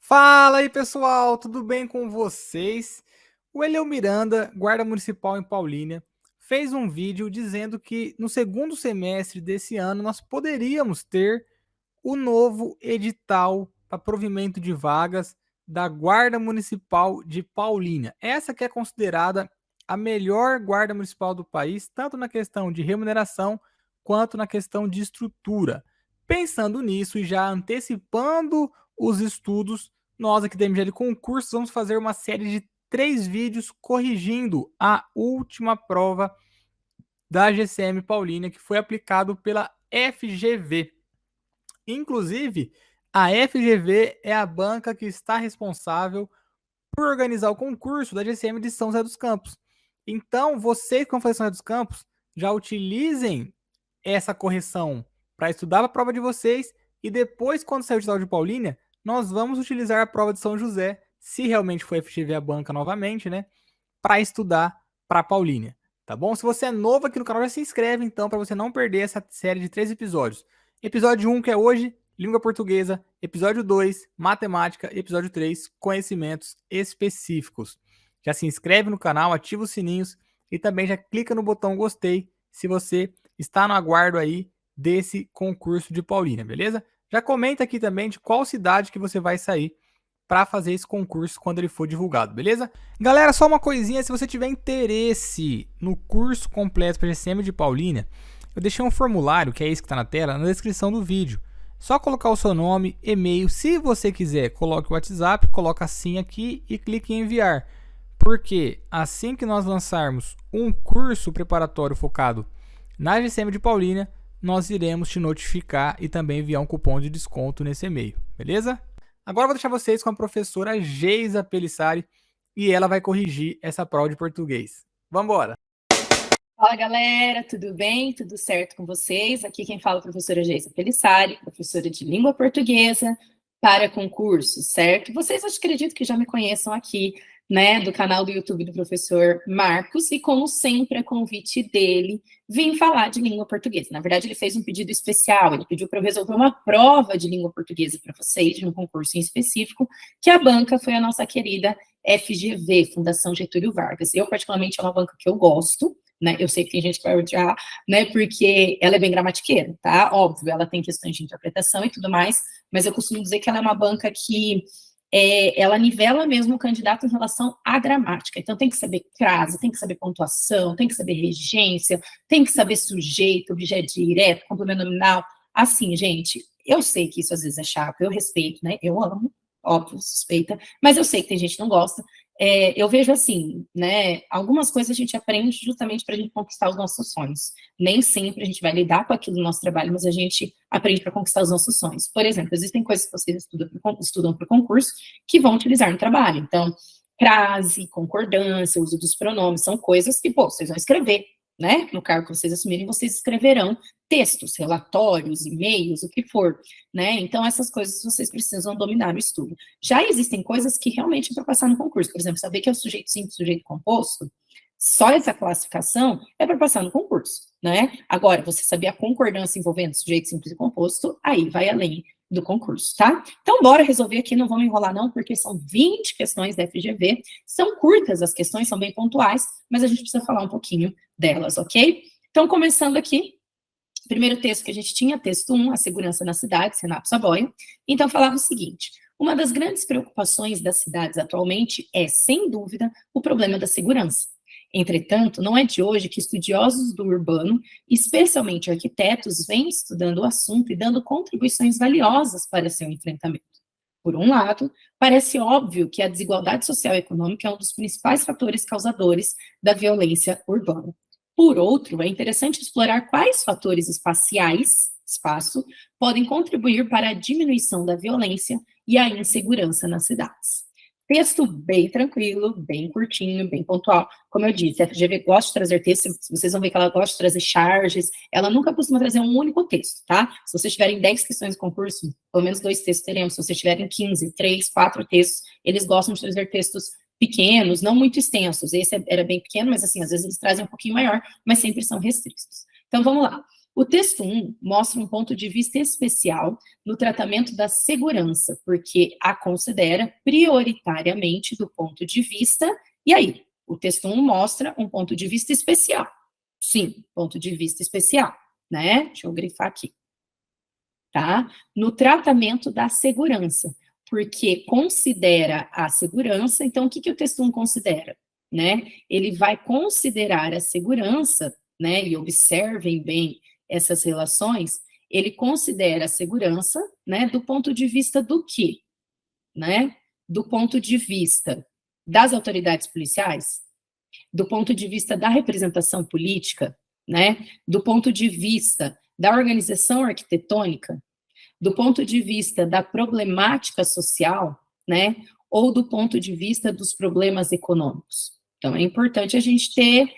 Fala aí, pessoal, tudo bem com vocês? O Eleu Miranda, guarda municipal em Paulínia, fez um vídeo dizendo que no segundo semestre desse ano nós poderíamos ter o novo edital para provimento de vagas da Guarda Municipal de Paulínia. Essa que é considerada a melhor guarda municipal do país, tanto na questão de remuneração quanto na questão de estrutura. Pensando nisso e já antecipando os estudos, nós aqui da MGL Concursos vamos fazer uma série de 3 vídeos corrigindo a última prova da GCM Paulínia que foi aplicado pela FGV. Inclusive, a FGV é a banca que está responsável por organizar o concurso da GCM de São José dos Campos. Então, vocês que vão fazer São José dos Campos, já utilizem essa correção para estudar a prova de vocês e depois, quando sair o edital de Paulínia, nós vamos utilizar a prova de São José, se realmente for FGV a banca novamente, né, para estudar para Paulínia, tá bom? Se você é novo aqui no canal, já se inscreve então para você não perder essa série de 3 episódios. Episódio 1, que é hoje, língua portuguesa. Episódio 2, matemática. Episódio 3, conhecimentos específicos. Já se inscreve no canal, ativa os sininhos e também já clica no botão gostei se você está no aguardo aí desse concurso de Paulínia, beleza? Já comenta aqui também de qual cidade que você vai sair para fazer esse concurso quando ele for divulgado, beleza? Galera, só uma coisinha, se você tiver interesse no curso completo para GCM de Paulínia, eu deixei um formulário, que é esse que está na tela, na descrição do vídeo. Só colocar o seu nome, e-mail, se você quiser, coloque o WhatsApp, coloca assim aqui e clique em enviar. Porque assim que nós lançarmos um curso preparatório focado na GCM de Paulínia, nós iremos te notificar e também enviar um cupom de desconto nesse e-mail, beleza? Agora eu vou deixar vocês com a professora Geisa Pelissari e ela vai corrigir essa prova de português. Vamos embora! Fala, galera, tudo bem? Tudo certo com vocês? Aqui quem fala é a professora Geisa Pelissari, professora de língua portuguesa para concursos, certo? Vocês acredito que já me conheçam aqui, né, do canal do YouTube do professor Marcos, e como sempre, a convite dele, vim falar de língua portuguesa. Na verdade, ele fez um pedido especial, ele pediu para eu resolver uma prova de língua portuguesa para vocês, de um concurso em específico, que a banca foi a nossa querida FGV, Fundação Getúlio Vargas. Eu, particularmente, é uma banca que eu gosto, né? Eu sei que tem gente que vai odiar, né? Porque ela é bem gramatiqueira, tá? Óbvio, ela tem questões de interpretação e tudo mais, mas eu costumo dizer que ela é uma banca que ela nivela mesmo o candidato em relação à gramática. Então, tem que saber crase, tem que saber pontuação, tem que saber regência, tem que saber sujeito, objeto direto, complemento nominal. Assim, gente, eu sei que isso às vezes é chato, eu respeito, né? Eu amo, óbvio, suspeita, mas eu sei que tem gente que não gosta. Eu vejo assim, né, algumas coisas a gente aprende justamente para a gente conquistar os nossos sonhos. Nem sempre a gente vai lidar com aquilo no nosso trabalho, mas a gente aprende para conquistar os nossos sonhos. Por exemplo, existem coisas que vocês estudam para o concurso que vão utilizar no trabalho. Então, crase, concordância, uso dos pronomes, são coisas que, pô, vocês vão escrever, né? No cargo que vocês assumirem, vocês escreverão textos, relatórios, e-mails, o que for, né? Então, essas coisas vocês precisam dominar no estudo. Já existem coisas que realmente é para passar no concurso. Por exemplo, saber que é o sujeito simples, sujeito composto, só essa classificação é para passar no concurso, né? Agora, você saber a concordância envolvendo sujeito simples e composto, aí vai além do concurso, tá? Então, bora resolver aqui, não vamos enrolar não, porque são 20 questões da FGV, são curtas as questões, são bem pontuais, mas a gente precisa falar um pouquinho delas, ok? Então, começando aqui, primeiro texto que a gente tinha, texto 1, a segurança nas cidades, Renato Saboia. Então, falava o seguinte: uma das grandes preocupações das cidades atualmente é, sem dúvida, o problema da segurança. Entretanto, não é de hoje que estudiosos do urbano, especialmente arquitetos, vêm estudando o assunto e dando contribuições valiosas para seu enfrentamento. Por um lado, parece óbvio que a desigualdade social e econômica é um dos principais fatores causadores da violência urbana. Por outro, é interessante explorar quais fatores espaciais, espaço, podem contribuir para a diminuição da violência e a insegurança nas cidades. Texto bem tranquilo, bem curtinho, bem pontual. Como eu disse, a FGV gosta de trazer texto, vocês vão ver que ela gosta de trazer charges, ela nunca costuma trazer um único texto, tá? Se vocês tiverem 10 questões de concurso, pelo menos 2 textos teremos. Se vocês tiverem 15, 3, 4 textos, eles gostam de trazer textos pequenos, não muito extensos. Esse era bem pequeno, mas assim, às vezes eles trazem um pouquinho maior, mas sempre são restritos. Então, vamos lá. O texto 1 mostra um ponto de vista especial no tratamento da segurança, porque a considera prioritariamente do ponto de vista, e aí, o texto 1 mostra um ponto de vista especial. Sim, ponto de vista especial, né? Deixa eu grifar aqui. Tá? No tratamento da segurança, porque considera a segurança, então o que o texto 1 considera? Né? Ele vai considerar a segurança, né, e observem bem essas relações, ele considera a segurança, né, do ponto de vista do quê? Né? Do ponto de vista das autoridades policiais, do ponto de vista da representação política, né, do ponto de vista da organização arquitetônica, do ponto de vista da problemática social, né, ou do ponto de vista dos problemas econômicos. Então, é importante a gente ter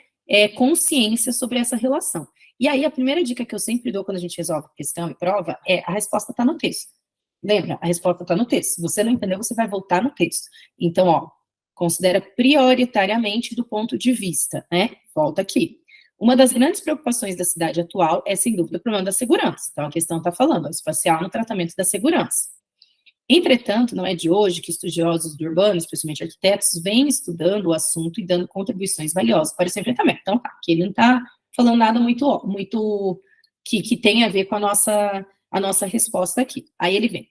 consciência sobre essa relação. E aí, a primeira dica que eu sempre dou quando a gente resolve questão e prova é a resposta está no texto. Lembra? A resposta está no texto. Se você não entendeu, você vai voltar no texto. Então, ó, considera prioritariamente do ponto de vista, né? Volta aqui. Uma das grandes preocupações da cidade atual é, sem dúvida, o problema da segurança. Então, a questão está falando, ó, espacial no tratamento da segurança. Entretanto, não é de hoje que estudiosos do urbano, especialmente arquitetos, vêm estudando o assunto e dando contribuições valiosas para esse enfrentamento. Então, tá, aqui ele não está falando nada muito que tem a ver com a nossa resposta aqui. Aí ele vem.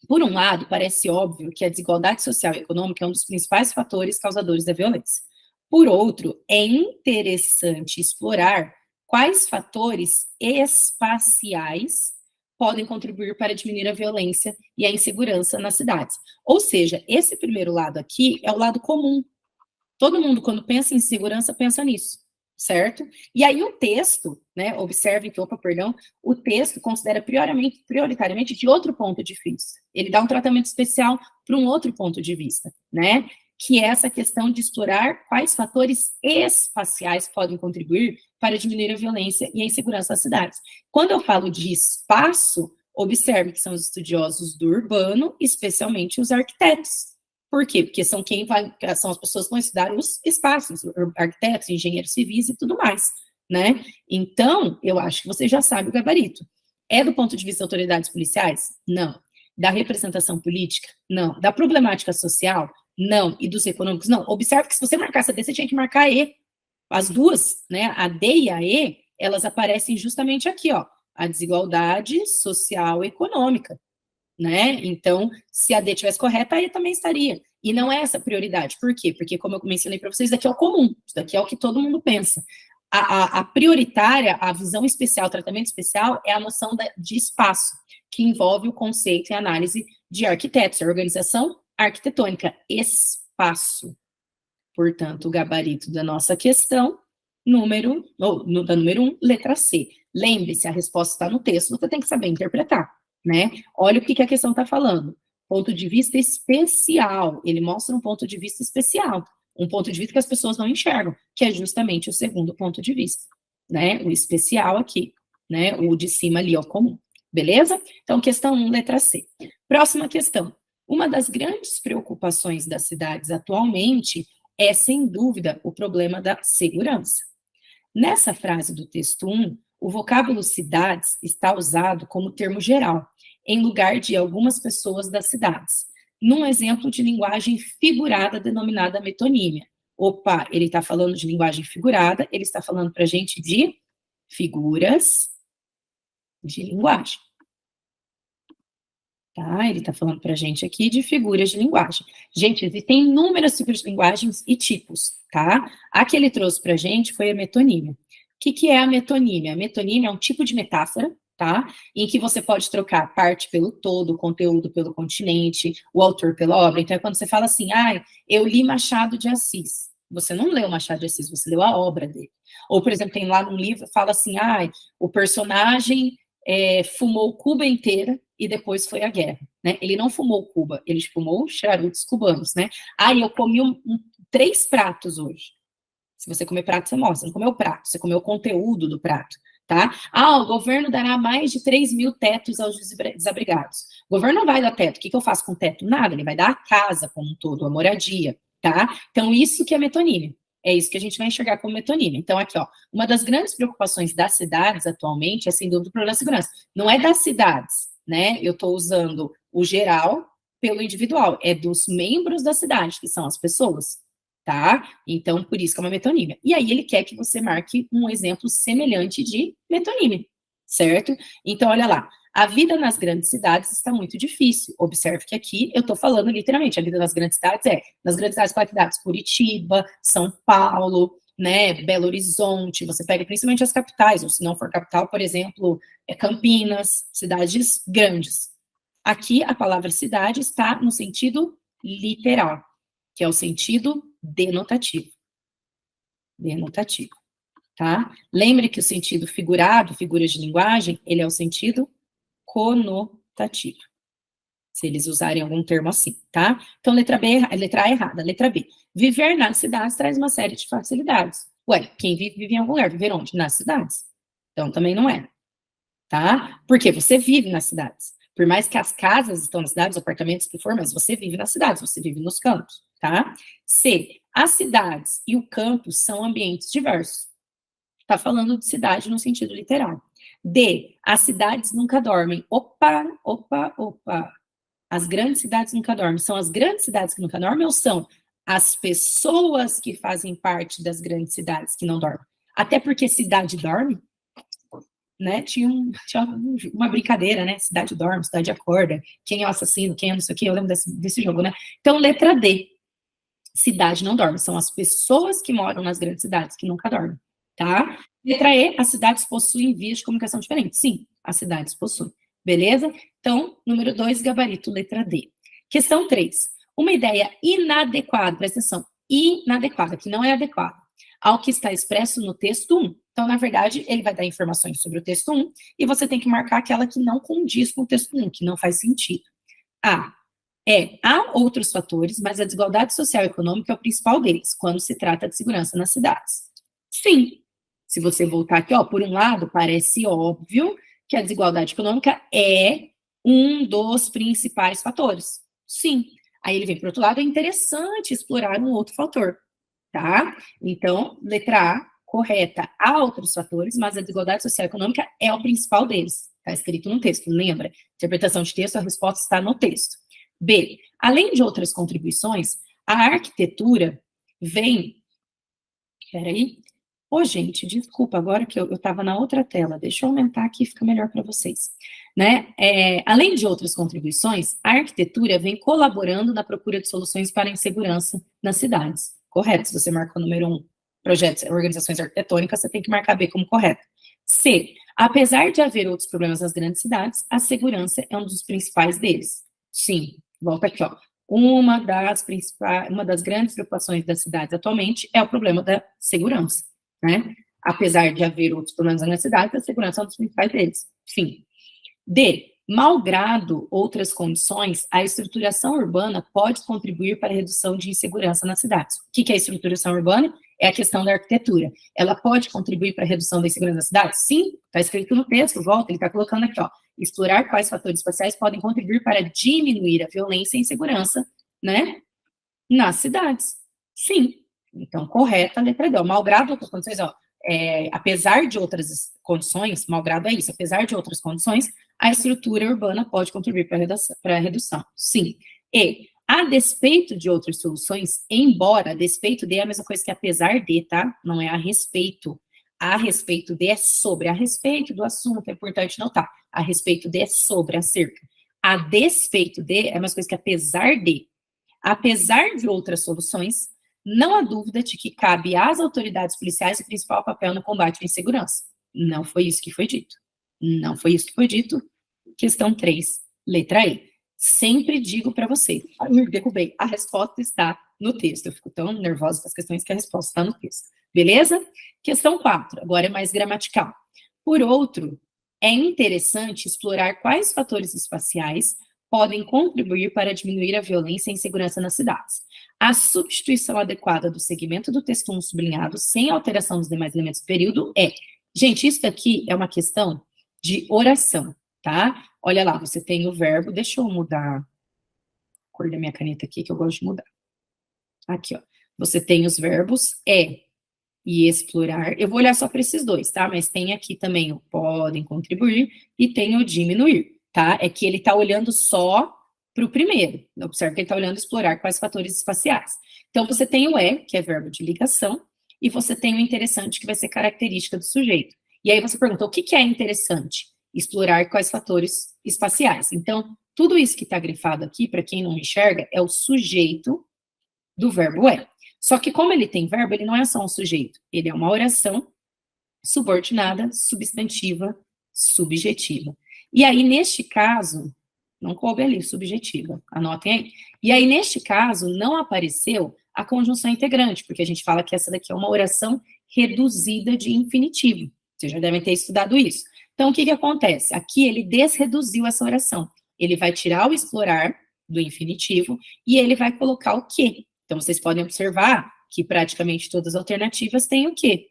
Por um lado, parece óbvio que a desigualdade social e econômica é um dos principais fatores causadores da violência. Por outro, é interessante explorar quais fatores espaciais podem contribuir para diminuir a violência e a insegurança nas cidades. Ou seja, esse primeiro lado aqui é o lado comum. Todo mundo, quando pensa em segurança, pensa nisso, certo? E aí o texto, né, observe que, o texto considera prioritariamente de outro ponto de vista. Ele dá um tratamento especial para um outro ponto de vista, né? Que é essa questão de explorar quais fatores espaciais podem contribuir para diminuir a violência e a insegurança das cidades. Quando eu falo de espaço, observe que são os estudiosos do urbano, especialmente os arquitetos. Por quê? Porque são as pessoas que vão estudar os espaços, arquitetos, engenheiros civis e tudo mais, né? Então, eu acho que você já sabe o gabarito. É do ponto de vista das autoridades policiais? Não. Da representação política? Não. Da problemática social? Não. E dos econômicos? Não. Observe que se você marcasse a D, você tinha que marcar a E. As duas, né, a D e a E, elas aparecem justamente aqui, ó, a desigualdade social e econômica, né? Então, se a D tivesse correta, a E também estaria. E não é essa a prioridade. Por quê? Porque, como eu mencionei para vocês, isso daqui é o comum, isso daqui é o que todo mundo pensa. A prioritária, a visão especial, o tratamento especial, é a noção de espaço, que envolve o conceito e análise de arquitetos, a organização arquitetônica, espaço. Portanto, o gabarito da nossa questão, da número 1, letra C. Lembre-se, a resposta está no texto, você tem que saber interpretar, né? Olha o que a questão está falando. Ponto de vista especial. Ele mostra um ponto de vista especial. Um ponto de vista que as pessoas não enxergam, que é justamente o segundo ponto de vista, né? O especial aqui, né? O de cima ali, ó, comum. Beleza? Então, questão 1, letra C. Próxima questão. Uma das grandes preocupações das cidades atualmente é, sem dúvida, o problema da segurança. Nessa frase do texto 1, o vocábulo cidades está usado como termo geral, em lugar de algumas pessoas das cidades, num exemplo de linguagem figurada denominada metonímia. Opa, ele está falando de linguagem figurada, ele está falando para a gente de figuras de linguagem. Tá? Ele está falando para a gente aqui de figuras de linguagem. Gente, existem inúmeras figuras de linguagens e tipos, tá? A que ele trouxe para a gente foi a metonímia. O que é a metonímia? A metonímia é um tipo de metáfora, tá? Em que você pode trocar parte pelo todo, o conteúdo pelo continente, o autor pela obra. Então, é quando você fala assim, eu li Machado de Assis. Você não leu Machado de Assis, você leu a obra dele. Ou, por exemplo, tem lá num livro, fala assim, o personagem fumou Cuba inteira e depois foi à guerra, né? Ele não fumou Cuba, ele fumou charutos cubanos, né? Eu comi 3 pratos hoje. Se você comer prato, você mostra. Você não comeu o prato, você comeu o conteúdo do prato, tá? O governo dará mais de 3.000 tetos aos desabrigados. O governo não vai dar teto. O que eu faço com o teto? Nada, ele vai dar a casa como um todo, a moradia, tá? Então, isso que é metonímia, É isso que a gente vai enxergar como metonímia. Então, aqui, ó, uma das grandes preocupações das cidades atualmente é, sem dúvida, o problema da segurança. Não é das cidades, né? Eu estou usando o geral pelo individual, é dos membros da cidade, que são as pessoas, tá? Então, por isso que é uma metonímia. E aí ele quer que você marque um exemplo semelhante de metonímia, certo? Então, olha lá, a vida nas grandes cidades está muito difícil. Observe que aqui eu estou falando literalmente, a vida nas grandes cidades nas grandes cidades, quais cidades? Curitiba, São Paulo, né, Belo Horizonte, você pega principalmente as capitais, ou se não for capital, por exemplo, Campinas, cidades grandes. Aqui a palavra cidade está no sentido literal, que é o sentido denotativo. Denotativo, tá? Lembre que o sentido figurado, figuras de linguagem, ele é o sentido conotativo. Se eles usarem algum termo assim, tá? Então, letra A é errada. Letra B. Viver nas cidades traz uma série de facilidades. Ué, quem vive, vive em algum lugar. Viver onde? Nas cidades. Então, também não é, tá? Porque você vive nas cidades. Por mais que as casas estão nas cidades, os apartamentos que for, mas você vive nas cidades, você vive nos campos, tá? C. As cidades e o campo são ambientes diversos. Está falando de cidade no sentido literal. D. As cidades nunca dormem. Opa, opa, opa. As grandes cidades nunca dormem. São as grandes cidades que nunca dormem ou são as pessoas que fazem parte das grandes cidades que não dormem? Até porque cidade dorme, né? Tinha uma brincadeira, né? Cidade dorme, cidade acorda. Quem é o assassino, quem é não sei o quê. Eu lembro desse jogo, né? Então, letra D. Cidade não dorme. São as pessoas que moram nas grandes cidades que nunca dormem, tá? Letra E, as cidades possuem vias de comunicação diferentes. Sim, as cidades possuem. Beleza? Então, número 2, gabarito, letra D. Questão 3. Uma ideia inadequada, presta atenção, inadequada, que não é adequada, ao que está expresso no texto 1. Então, na verdade, ele vai dar informações sobre o texto 1 e você tem que marcar aquela que não condiz com o texto 1, que não faz sentido. A. Há outros fatores, mas a desigualdade social e econômica é o principal deles, quando se trata de segurança nas cidades. Sim. Se você voltar aqui, ó, por um lado, parece óbvio que a desigualdade econômica é um dos principais fatores. Sim. Aí ele vem para o outro lado, é interessante explorar um outro fator, tá? Então, letra A, correta. Há outros fatores, mas a desigualdade social e econômica é o principal deles. Está escrito no texto, lembra? Interpretação de texto, a resposta está no texto. B, além de outras contribuições, a arquitetura vem... Peraí. Ô, gente, desculpa, agora que eu estava na outra tela, deixa eu aumentar aqui, fica melhor para vocês. Né? Além de outras contribuições, a arquitetura vem colaborando na procura de soluções para a insegurança nas cidades. Correto, se você marcou o número 1, projetos, organizações arquitetônicas, você tem que marcar B como correto. C, apesar de haver outros problemas nas grandes cidades, a segurança é um dos principais deles. Sim, volta aqui, ó. Uma das grandes preocupações das cidades atualmente é o problema da segurança, né? Apesar de haver outros problemas na cidade, a segurança é um dos principais deles. Fim. D. Malgrado outras condições, a estruturação urbana pode contribuir para a redução de insegurança nas cidades. O que é a estruturação urbana? É a questão da arquitetura. Ela pode contribuir para a redução da insegurança nas cidades? Sim, está escrito no texto, volta, ele está colocando aqui, ó. Explorar quais fatores espaciais podem contribuir para diminuir a violência e a insegurança, né, nas cidades. Sim. Então, correta a letra D. Malgrado outras condições, ó, apesar de outras condições, malgrado é isso, apesar de outras condições, a estrutura urbana pode contribuir para a redução. Sim. E, a despeito de outras soluções, embora a despeito de é a mesma coisa que apesar de, tá? Não é a respeito. A respeito de é sobre. A respeito do assunto, é importante notar. A respeito de é sobre, acerca. A despeito de é a mesma coisa que apesar de. Apesar de outras soluções, não há dúvida de que cabe às autoridades policiais o principal papel no combate à insegurança. Não foi isso que foi dito. Não foi isso que foi dito. Questão 3, letra E. Sempre digo para você, me derrubei, a resposta está no texto. Eu fico tão nervosa com as questões que a resposta está no texto. Beleza? Questão 4, agora é mais gramatical. Por outro, é interessante explorar quais fatores espaciais podem contribuir para diminuir a violência e a insegurança nas cidades. A substituição adequada do segmento do texto 1 sublinhado, sem alteração dos demais elementos do período, é... Gente, isso daqui é uma questão de oração, tá? Olha lá, você tem o verbo... Deixa eu mudar a cor da minha caneta aqui, que eu gosto de mudar. Aqui, ó. você tem os verbos e explorar. Eu vou olhar só para esses dois, tá? Mas tem aqui também o podem contribuir e tem o diminuir, tá? É que ele está olhando só para o primeiro. Observe que ele está olhando explorar quais fatores espaciais. Então, você tem o que é verbo de ligação, e você tem o interessante, que vai ser característica do sujeito. E aí você pergunta, o que é interessante? Explorar quais fatores espaciais. Então, tudo isso que está grifado aqui, para quem não enxerga, é o sujeito do verbo é. Só que como ele tem verbo, ele não é só um sujeito. Ele é uma oração subordinada, substantiva, subjetiva. E aí, neste caso, não coube ali, subjetiva, anotem aí. E aí, neste caso, não apareceu a conjunção integrante, porque a gente fala que essa daqui é uma oração reduzida de infinitivo. Vocês já devem ter estudado isso. Então, o que acontece? Aqui ele desreduziu essa oração. Ele vai tirar o explorar do infinitivo e ele vai colocar o que. Então, vocês podem observar que praticamente todas as alternativas têm o que,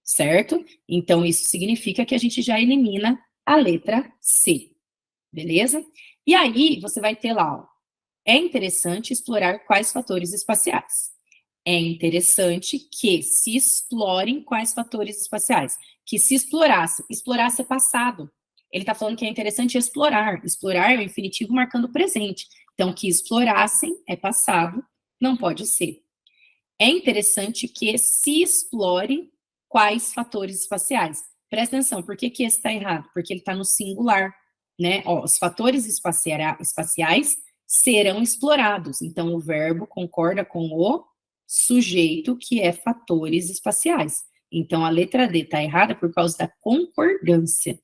certo? Então, isso significa que a gente já elimina a letra C, beleza? E aí, você vai ter lá, ó, é interessante explorar quais fatores espaciais. É interessante que se explorem quais fatores espaciais. Que se explorasse, explorasse é passado. Ele está falando que é interessante explorar. Explorar é o infinitivo marcando o presente. Então, que explorassem é passado, não pode ser. É interessante que se explore quais fatores espaciais. Presta atenção, por que esse está errado? Porque ele está no singular, né? Ó, os fatores espaciais serão explorados. Então, o verbo concorda com o sujeito, que é fatores espaciais. Então, a letra D está errada por causa da concordância.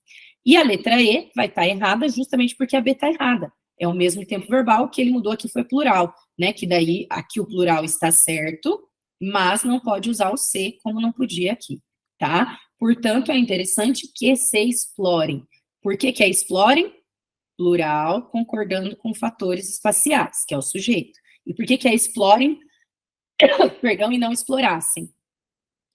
E a letra E vai estar errada justamente porque a B está errada. É o mesmo tempo verbal, que ele mudou aqui foi plural, né? Que daí aqui o plural está certo, mas não pode usar o C como não podia aqui, tá? Portanto, é interessante que se explorem. Por que é explorem? Plural, concordando com fatores espaciais, que é o sujeito. E por que é explorem? Perdão, e não explorassem?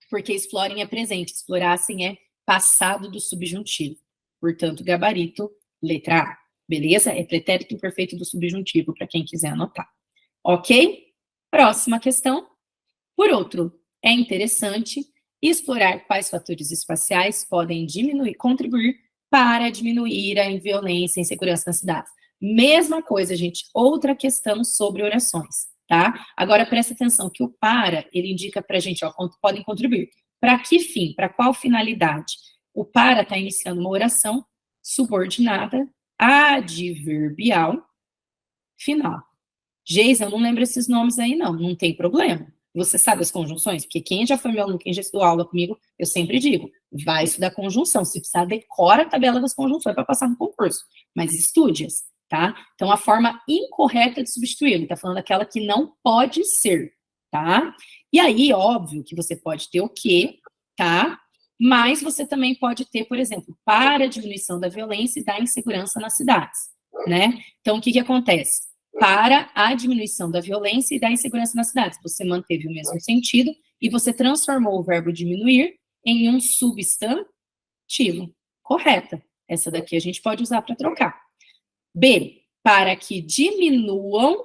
Porque explorem é presente, explorassem é passado do subjuntivo. Portanto, gabarito, letra A. Beleza? É pretérito imperfeito do subjuntivo, para quem quiser anotar. Ok? Próxima questão. Por outro, é interessante explorar quais fatores espaciais podem contribuir para diminuir a violência e insegurança na cidade. Mesma coisa, gente, outra questão sobre orações, tá? Agora, presta atenção que o para, ele indica para a gente, ó, podem contribuir. Para que fim? Para qual finalidade? O para está iniciando uma oração subordinada, adverbial, final. Geisa, eu não lembro esses nomes aí, não tem problema. Você sabe as conjunções? Porque quem já foi meu aluno, quem já estudou aula comigo, eu sempre digo, vai estudar conjunção. Se precisar, decora a tabela das conjunções para passar no concurso. Mas estude-as, tá? Então, a forma incorreta de substituir, ele está falando aquela que não pode ser, tá? E aí, óbvio que você pode ter o quê, tá? Mas você também pode ter, por exemplo, para a diminuição da violência e da insegurança nas cidades, né? Então, o que acontece? Para a diminuição da violência e da insegurança nas cidades. Você manteve o mesmo sentido e você transformou o verbo diminuir em um substantivo. Correta. Essa daqui a gente pode usar para trocar. B, para que diminuam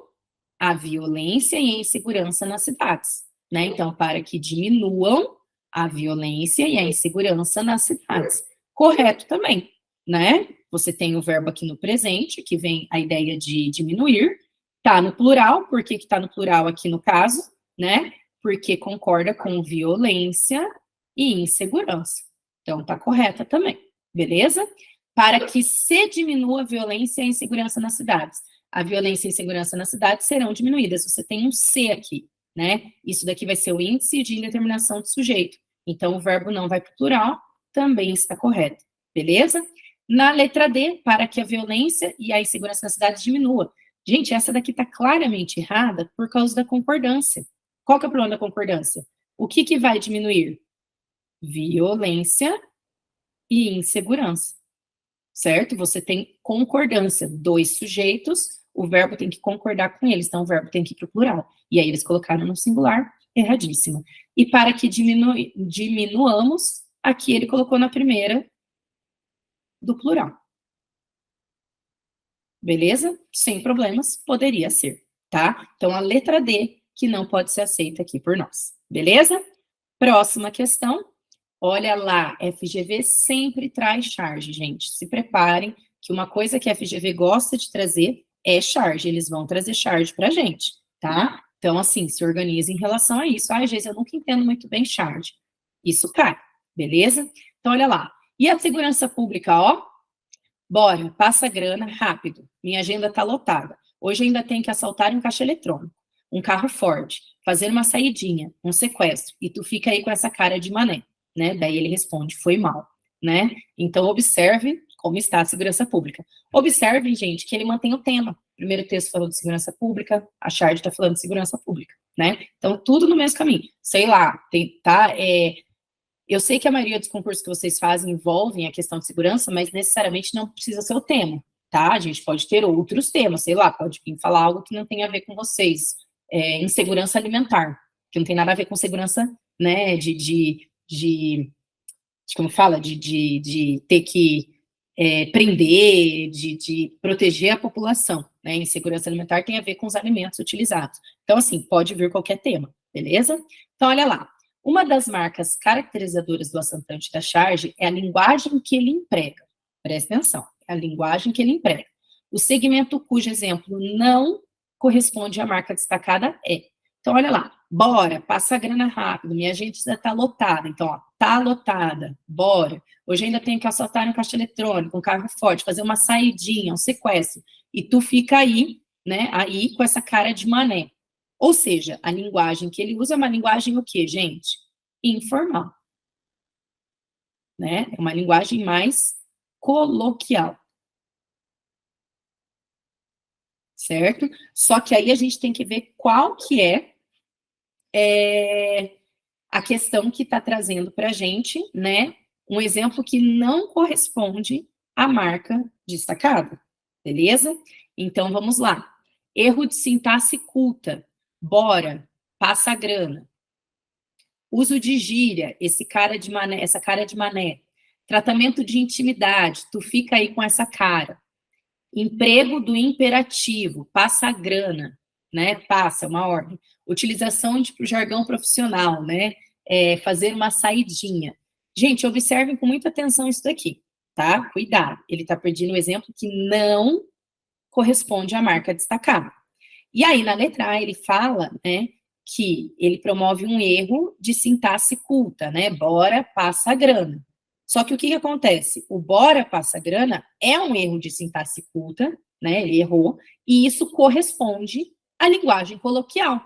a violência e a insegurança nas cidades. Né? Então, para que diminuam a violência e a insegurança nas cidades. Correto também, né? Você tem o verbo aqui no presente, que vem a ideia de diminuir, tá no plural, por que tá no plural aqui no caso, né? Porque concorda com violência e insegurança. Então, tá correta também, beleza? Para que se diminua a violência e a insegurança nas cidades. A violência e a insegurança nas cidades serão diminuídas. Você tem um C aqui, né? Isso daqui vai ser o índice de indeterminação de sujeito. Então, o verbo não vai para o plural, também está correto, beleza? Na letra D, para que a violência e a insegurança na cidade diminua. Gente, essa daqui está claramente errada por causa da concordância. Qual que é o problema da concordância? O que vai diminuir? Violência e insegurança, certo? Você tem concordância, dois sujeitos, o verbo tem que concordar com eles, então o verbo tem que ir para o plural. E aí eles colocaram no singular, erradíssimo. E para que diminuamos, aqui ele colocou na primeira do plural. Beleza? Sem problemas, poderia ser, tá? Então, a letra D que não pode ser aceita aqui por nós. Beleza? Próxima questão. Olha lá, FGV sempre traz charge, gente. Se preparem que uma coisa que a FGV gosta de trazer é charge. Eles vão trazer charge pra gente, tá? Então, assim, se organize em relação a isso. Ai, gente, eu nunca entendo muito bem charge. Isso cai, beleza? Então, olha lá. E a segurança pública, ó? Bora, passa grana, rápido. Minha agenda tá lotada. Hoje ainda tem que assaltar um caixa eletrônico, um carro Ford, fazer uma saidinha, um sequestro, e tu fica aí com essa cara de mané, né? Daí ele responde, foi mal, né? Então, observe como está a segurança pública. Observem, gente, que ele mantém o tema. O primeiro texto falou de segurança pública, a Chard está falando de segurança pública, né? Então, tudo no mesmo caminho. Sei lá, eu sei que a maioria dos concursos que vocês fazem envolvem a questão de segurança, mas necessariamente não precisa ser o tema, tá? A gente pode ter outros temas, sei lá, pode vir falar algo que não tem a ver com vocês, insegurança alimentar, que não tem nada a ver com segurança, né, como fala, de ter que prender, de proteger a população, né? Insegurança alimentar tem a ver com os alimentos utilizados. Então, assim, pode vir qualquer tema, beleza? Então, olha lá. Uma das marcas caracterizadoras do assaltante da charge é a linguagem que ele emprega. Presta atenção, é a linguagem que ele emprega. O segmento cujo exemplo não corresponde à marca destacada é. Então, olha lá. Bora, passa a grana rápido, minha gente já tá lotada. Então, ó, tá lotada, bora. Hoje ainda tenho que assaltar um caixa eletrônico, um carro forte, fazer uma saidinha, um sequestro. E tu fica aí, né, aí com essa cara de mané. Ou seja, a linguagem que ele usa é uma linguagem o quê, gente? Informal. Né? É uma linguagem mais coloquial. Certo? Só que aí a gente tem que ver qual que é a questão que está trazendo para a gente, né? Um exemplo que não corresponde à marca destacada. Beleza? Então, vamos lá. Erro de sintaxe culta. Bora, passa a grana. Uso de gíria, essa cara de mané. Tratamento de intimidade, tu fica aí com essa cara. Emprego do imperativo, passa a grana, né? Passa, é uma ordem. Utilização de jargão profissional, né? Fazer uma saidinha. Gente, observem com muita atenção isso daqui, tá? Cuidado, ele está pedindo um exemplo que não corresponde à marca destacada. E aí, na letra A, ele fala, né, que ele promove um erro de sintaxe culta, né? Bora, passa a grana. Só que o que acontece? O bora, passa a grana é um erro de sintaxe culta, né? Ele errou, e isso corresponde à linguagem coloquial.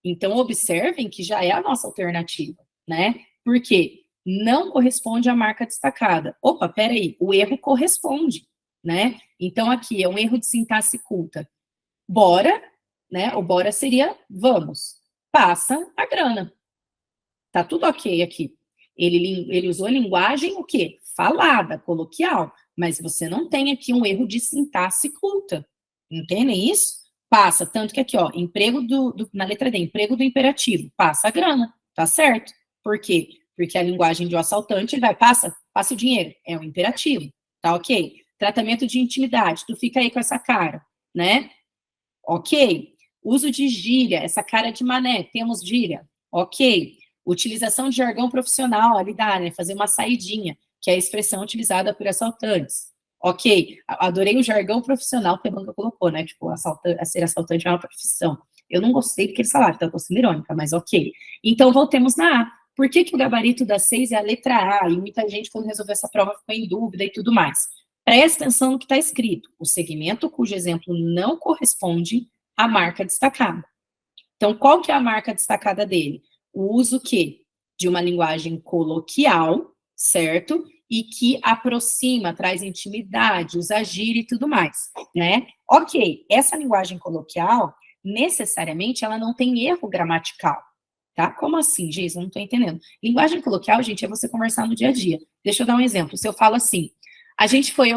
Então, observem que já é a nossa alternativa, né? Porque não corresponde à marca destacada. Opa, peraí, o erro corresponde, né? Então, aqui é um erro de sintaxe culta. Bora, né? O bora seria vamos. Passa a grana. Tá tudo ok aqui. Ele usou a linguagem o quê? Falada, coloquial. Mas você não tem aqui um erro de sintaxe culta. Entendem isso? Passa, tanto que aqui, ó, emprego na letra D, emprego do imperativo, passa a grana, tá certo? Por quê? Porque a linguagem de um assaltante, ele vai, passa o dinheiro, é um imperativo, tá ok? Tratamento de intimidade, tu fica aí com essa cara, né? Ok. Uso de gíria, essa cara de mané, temos gíria, ok. Utilização de jargão profissional, ali dá, né? Fazer uma saidinha, que é a expressão utilizada por assaltantes. Ok, adorei o jargão profissional que a banca colocou, né? Tipo, ser assaltante é uma profissão. Eu não gostei porque eles falaram, então eu tô sendo irônica, mas ok. Então, voltemos na A. Por que o gabarito da 6 é a letra A? E muita gente, quando resolveu essa prova, ficou em dúvida e tudo mais. Presta atenção no que está escrito. O segmento cujo exemplo não corresponde à marca destacada. Então, qual que é a marca destacada dele? O uso que? De uma linguagem coloquial, certo? E que aproxima, traz intimidade, usa gíria e tudo mais, né? Ok, essa linguagem coloquial, necessariamente, ela não tem erro gramatical, tá? Como assim, Geis? Eu não tô entendendo. Linguagem coloquial, gente, é você conversar no dia a dia. Deixa eu dar um exemplo. Se eu falo assim, a gente foi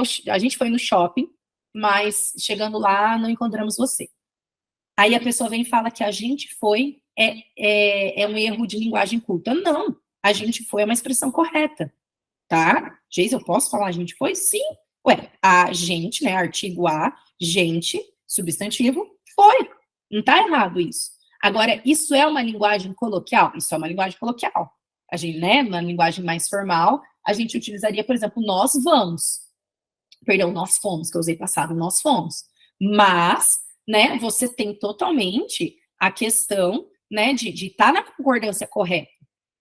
no shopping, mas chegando lá, não encontramos você. Aí a pessoa vem e fala que a gente foi, é um erro de linguagem culta. Não, a gente foi é uma expressão correta, tá? Geis, eu posso falar a gente foi? Sim. Ué, a gente, né, artigo A, gente, substantivo, foi. Não tá errado isso. Agora, isso é uma linguagem coloquial? Isso é uma linguagem coloquial. A gente, né, uma linguagem mais formal, a gente utilizaria, por exemplo, nós vamos. Perdão, nós fomos, que eu usei passado, nós fomos. Mas, né, você tem totalmente a questão, né, de estar na concordância correta.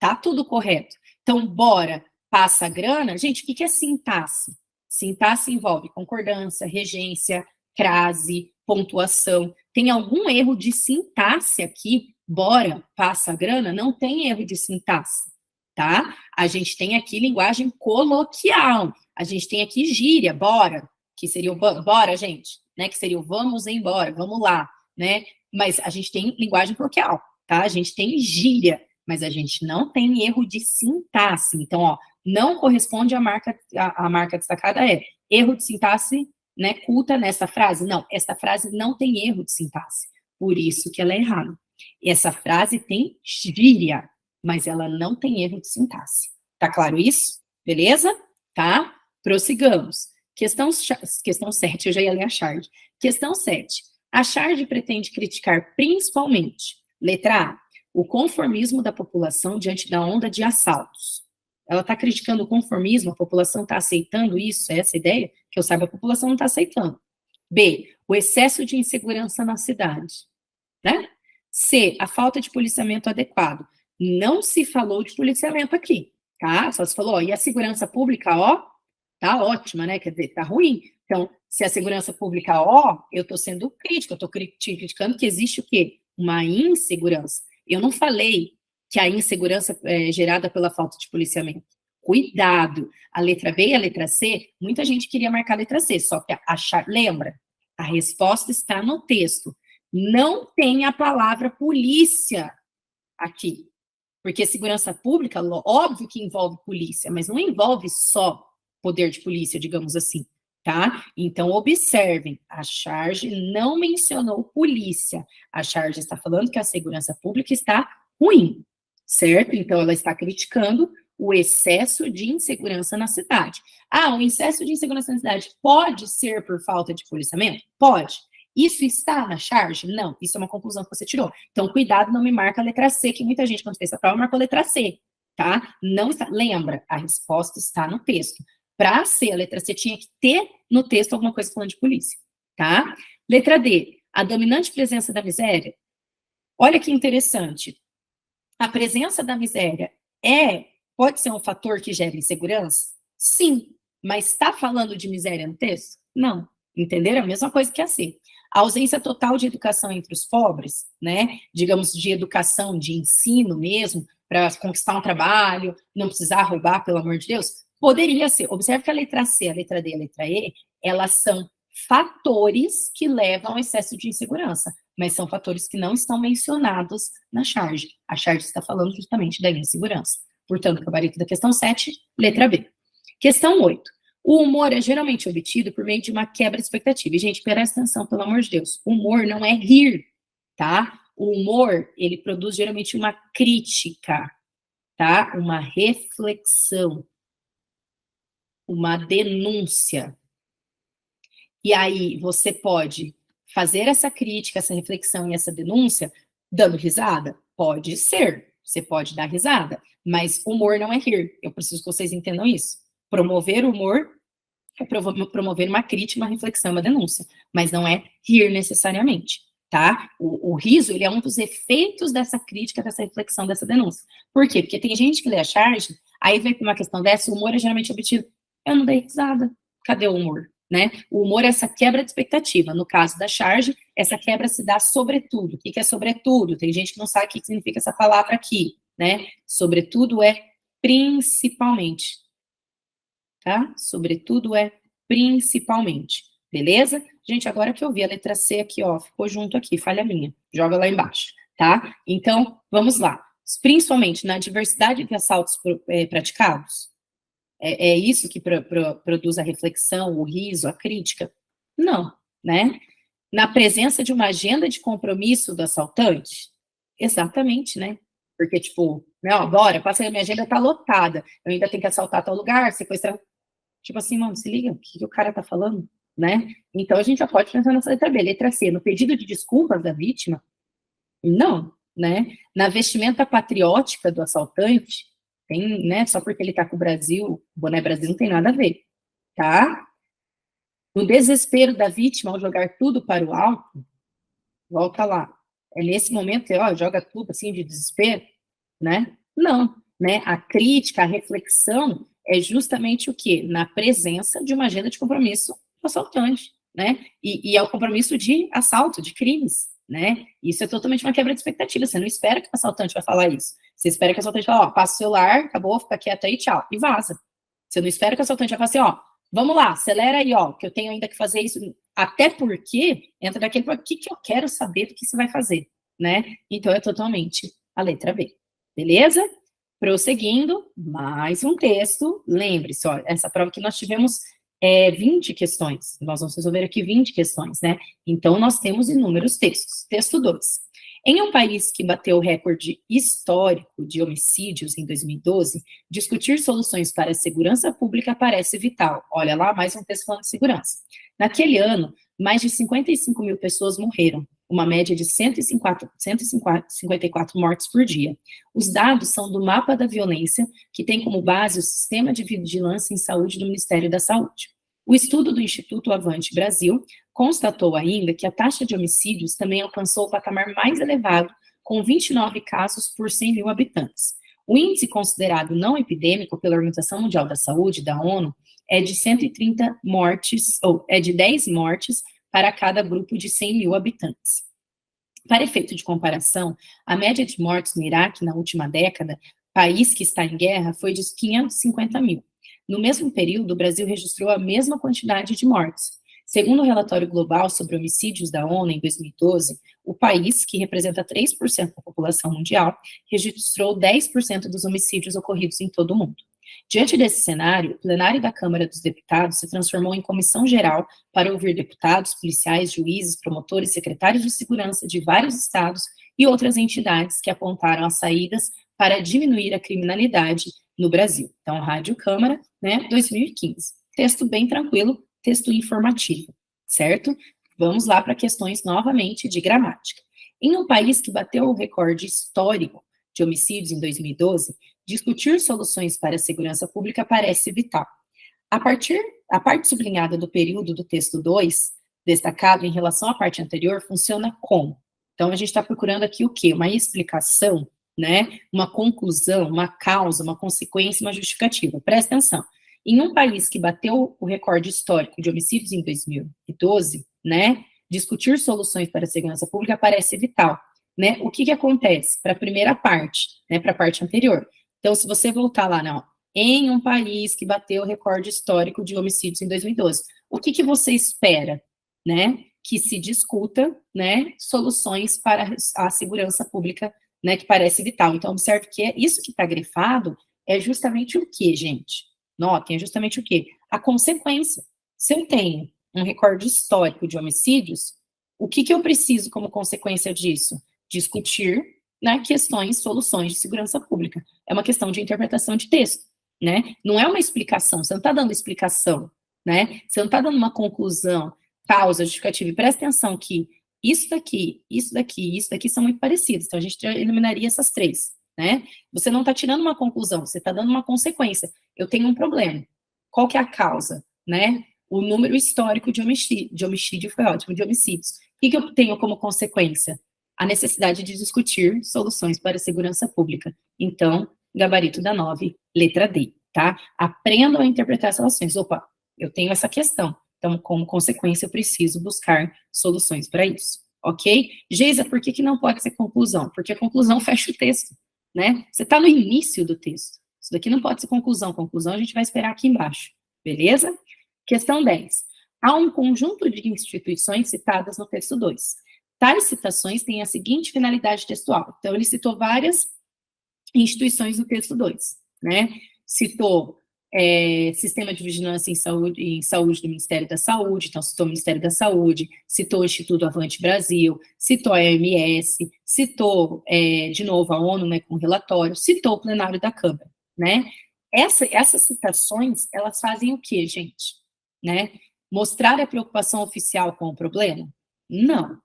Tá tudo correto. Então, bora, passa a grana. Gente, o que é sintaxe? Sintaxe envolve concordância, regência, crase, pontuação. Tem algum erro de sintaxe aqui? Bora, passa a grana? Não tem erro de sintaxe, tá? A gente tem aqui linguagem coloquial. A gente tem aqui gíria, bora, que seria o bora, gente, né? Que seria o vamos embora, vamos lá, né? Mas a gente tem linguagem coloquial, tá? A gente tem gíria, mas a gente não tem erro de sintaxe. Então, ó, não corresponde à marca, a marca destacada é erro de sintaxe, né, culta nessa frase. Não, essa frase não tem erro de sintaxe, por isso que ela é errada. Essa frase tem gíria, mas ela não tem erro de sintaxe. Tá claro isso? Beleza? Tá? Prossigamos. Questão 7, eu já ia ler a Charge. Questão 7. A Charge pretende criticar principalmente, letra A, o conformismo da população diante da onda de assaltos. Ela está criticando o conformismo, a população está aceitando isso, é essa a ideia? Que eu saiba, a população não está aceitando. B, o excesso de insegurança na cidade. Né? C, a falta de policiamento adequado. Não se falou de policiamento aqui, tá? Só se falou, ó, e a segurança pública, ó, tá ótima, né? Quer dizer, tá ruim. Então, se a segurança pública, ó, eu tô sendo crítica, eu tô criticando que existe o quê? Uma insegurança. Eu não falei que a insegurança é gerada pela falta de policiamento. Cuidado. A letra B e a letra C, muita gente queria marcar a letra C, só que lembra, a resposta está no texto. Não tem a palavra polícia aqui. Porque segurança pública, óbvio que envolve polícia, mas não envolve só poder de polícia, digamos assim, tá? Então, observem, a Charge não mencionou polícia. A Charge está falando que a segurança pública está ruim, certo? Então, ela está criticando o excesso de insegurança na cidade. Ah, o excesso de insegurança na cidade pode ser por falta de policiamento? Pode. Isso está na Charge? Não, isso é uma conclusão que você tirou. Então, cuidado, não me marca a letra C, que muita gente, quando fez essa prova, marcou a letra C, tá? Não está. Lembra, a resposta está no texto. Para C, a letra C tinha que ter no texto alguma coisa falando de polícia, tá? Letra D, a dominante presença da miséria. Olha que interessante. A presença da miséria pode ser um fator que gera insegurança? Sim, mas está falando de miséria no texto? Não. Entenderam? A mesma coisa que a C. A ausência total de educação entre os pobres, né? Digamos, de educação, de ensino mesmo, para conquistar um trabalho, não precisar roubar, pelo amor de Deus, poderia ser. Observe que a letra C, a letra D e a letra E, elas são fatores que levam ao excesso de insegurança, mas são fatores que não estão mencionados na Charge. A Charge está falando justamente da insegurança. Portanto, gabarito da questão 7, letra B. Questão 8. O humor é geralmente obtido por meio de uma quebra de expectativa. E, gente, presta atenção, pelo amor de Deus. Humor não é rir, tá? O humor, ele produz geralmente uma crítica, tá? Uma reflexão, uma denúncia. E aí, você pode fazer essa crítica, essa reflexão e essa denúncia dando risada? Pode ser, você pode dar risada, mas humor não é rir. Eu preciso que vocês entendam isso. Promover humor é promover uma crítica, uma reflexão, uma denúncia, mas não é rir necessariamente, tá? O riso, ele é um dos efeitos dessa crítica, dessa reflexão, dessa denúncia. Por quê? Porque tem gente que lê a Charge, aí vem com uma questão dessa, o humor é geralmente obtido, eu não dei risada, cadê o humor? Né? O humor é essa quebra de expectativa. No caso da Charge, essa quebra se dá sobretudo. O que é sobretudo? Tem gente que não sabe o que significa essa palavra aqui, né? Sobretudo é principalmente. Tá? Sobretudo é principalmente. Beleza? Gente, agora que eu vi a letra C aqui, ó, ficou junto aqui, falha minha. Joga lá embaixo, tá? Então, vamos lá. Principalmente na diversidade de assaltos praticados, é isso que produz a reflexão, o riso, a crítica? Não, né? Na presença de uma agenda de compromisso do assaltante? Exatamente, né? Porque, tipo, né, ó, bora, passa aí, minha agenda tá lotada, eu ainda tenho que assaltar tal lugar, sequestrar. Tipo assim, mano, se liga, o que o cara tá falando, né? Então, a gente já pode pensar nessa letra B. Letra C, no pedido de desculpas da vítima, Não, né? Na vestimenta patriótica do assaltante, tem, né? Só porque ele tá com o Brasil, o boné Brasil não tem nada a ver, tá? No desespero da vítima ao jogar tudo para o alto, volta lá. É nesse momento, ó, joga tudo assim de desespero, né? Não, né? A crítica, a reflexão é justamente o quê? Na presença de uma agenda de compromisso do assaltante, né? E é o compromisso de assalto, de crimes, né? Isso é totalmente uma quebra de expectativa. Você não espera que o assaltante vai falar isso. Você espera que o assaltante fale, ó, passa o celular, acabou, fica quieto aí, tchau, e vaza. Você não espera que o assaltante vai falar assim, ó, vamos lá, acelera aí, ó, que eu tenho ainda que fazer isso. Até porque entra daquele, o que eu quero saber do que você vai fazer, né? Então é totalmente a letra B. Beleza? Prosseguindo, mais um texto. Lembre-se, ó, essa prova que nós tivemos 20 questões. Nós vamos resolver aqui 20 questões, né? Então, nós temos inúmeros textos. Texto 2. Em um país que bateu o recorde histórico de homicídios em 2012, discutir soluções para a segurança pública parece vital. Olha lá, mais um texto falando de segurança. Naquele ano, mais de 55 mil pessoas morreram, uma média de 154 mortes por dia. Os dados são do Mapa da Violência, que tem como base o Sistema de Vigilância em Saúde do Ministério da Saúde. O estudo do Instituto Avante Brasil constatou ainda que a taxa de homicídios também alcançou o patamar mais elevado, com 29 casos por 100 mil habitantes. O índice considerado não epidêmico pela Organização Mundial da Saúde, da ONU, é de 130 mortes, ou é de 10 mortes para cada grupo de 100 mil habitantes. Para efeito de comparação, a média de mortes no Iraque na última década, país que está em guerra, foi de 550 mil. No mesmo período, o Brasil registrou a mesma quantidade de mortes. Segundo o relatório global sobre homicídios da ONU em 2012, o país, que representa 3% da população mundial, registrou 10% dos homicídios ocorridos em todo o mundo. Diante desse cenário, o plenário da Câmara dos Deputados se transformou em comissão geral para ouvir deputados, policiais, juízes, promotores, secretários de segurança de vários estados e outras entidades que apontaram as saídas para diminuir a criminalidade no Brasil. Então, Rádio Câmara, né, 2015. Texto bem tranquilo, texto informativo, certo? Vamos lá para questões novamente de gramática. Em um país que bateu o recorde histórico de homicídios em 2012, discutir soluções para a segurança pública parece vital. A parte sublinhada do período do texto 2, destacado em relação à parte anterior, funciona como? Então, a gente está procurando aqui o quê? Uma explicação, né? Uma conclusão, uma causa, uma consequência, uma justificativa. Presta atenção. Em um país que bateu o recorde histórico de homicídios em 2012, né? Discutir soluções para a segurança pública parece vital, né? O que acontece para a primeira parte, né? Para a parte anterior. Então, se você voltar lá, não, em um país que bateu o recorde histórico de homicídios em 2012, o que você espera, né? Que se discuta, né? Soluções para a segurança pública, né? Que parece vital. Então, observe que isso que está grifado é justamente o que, gente? Notem, é justamente o que? A consequência. Se eu tenho um recorde histórico de homicídios, o que eu preciso como consequência disso? Discutir, né, questões, soluções de segurança pública. É uma questão de interpretação de texto, né? Não é uma explicação, você não está dando explicação, né? Você não está dando uma conclusão, causa, justificativa. E presta atenção que isso daqui, isso daqui, isso daqui são muito parecidos. Então, a gente eliminaria essas três, né? Você não está tirando uma conclusão, você está dando uma consequência. Eu tenho um problema. Qual que é a causa, né? O número histórico de homicídio foi ótimo, de homicídios. O que eu tenho como consequência? A necessidade de discutir soluções para a segurança pública. Então, gabarito da 9, letra D, tá? Aprendam a interpretar as relações. Opa, eu tenho essa questão. Então, como consequência, eu preciso buscar soluções para isso, ok? Geisa, por que não pode ser conclusão? Porque a conclusão fecha o texto, né? Você está no início do texto. Isso daqui não pode ser conclusão. Conclusão a gente vai esperar aqui embaixo, beleza? Questão 10. Há um conjunto de instituições citadas no texto 2. Tais citações têm a seguinte finalidade textual. Então, ele citou várias instituições no texto 2, né? Citou Sistema de Vigilância em Saúde do Ministério da Saúde, então citou o Ministério da Saúde, citou o Instituto Avante Brasil, citou a OMS, citou, de novo, a ONU, né, com relatório, citou o plenário da Câmara, né? Essas citações, elas fazem o quê, gente? Né? Mostrar a preocupação oficial com o problema? Não.